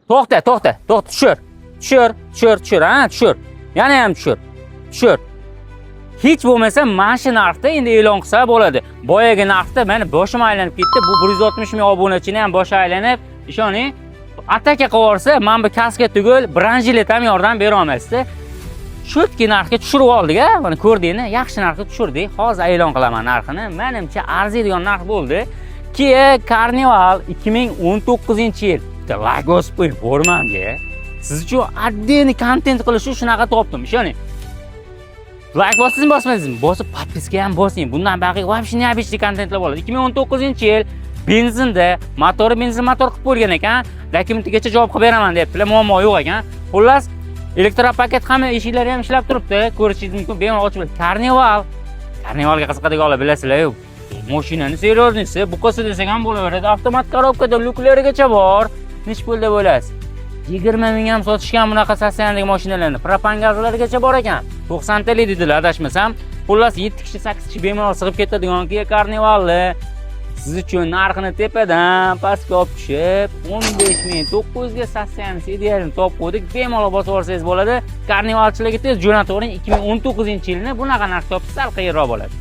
To'xta, tushir, ha, tushir. Yana ham tushir. Hech bo'lmasa mana shu narxda endi e'lon qilsa bo'ladi. Boyagi narxda meni boshim aylanib ketdi. Bu 160 ming obunachini ham boshi aylanib, ishoning, ataka qivorsa, men bu kaska tugul, branjilet ham yordam bera olmasdi. Shutki narxga tushirib oldik-a, mana ko'rdingmi? Yaxshi narxga tushirdik. Hozir e'lon qilaman narxini. Menimcha arziydigan narx bo'ldi. Kia Carnival 2019-yil. Lagos qo'yib bormamga. Siz uchun отдельный kontent qilish shunaqa topdim, ishoning. Like bosingmi? Bosib podpiska ham bosing. Bundan baqiy вообще необычный kontentlar bo'ladi. 2019-yil benzinda, motori benzin motor qilib bo'lgan ekan. Dokumentigacha javob qilib beraman debdilar. Muammo yo'q ekan. Xullas, elektropaket hamma eshiklari ham ishlab turibdi. Ko'rishingiz mumkin. Bemalol ochib Carnivalga qiziqadiganlar bilasizlar-ku. Mashinani seryoznisi, buqasi desak ham bo'laveradi. Avtomat korobkada lyuklarigacha bor. Nech pulda bo'lasiz? 20 ming ham sotishgan bunaqa sassandagi mashinalarni. Propan gazlarigacha bor ekan. 90 tali dedilar, adashmasam. Xullas 7 kishi, 8 kishi bemalol sig'ib ketadigan Kia Carnivalni siz uchun narxini tepadan pastga olib tushib 15.900 ga sassandagi idealni topib qo'ydik. Bemalol bosib olsangiz bo'ladi. Carnivalchilarga tez jo'natavering. 2019-yilni bunaqa narx topsa sal qiyinroq bo'ladi.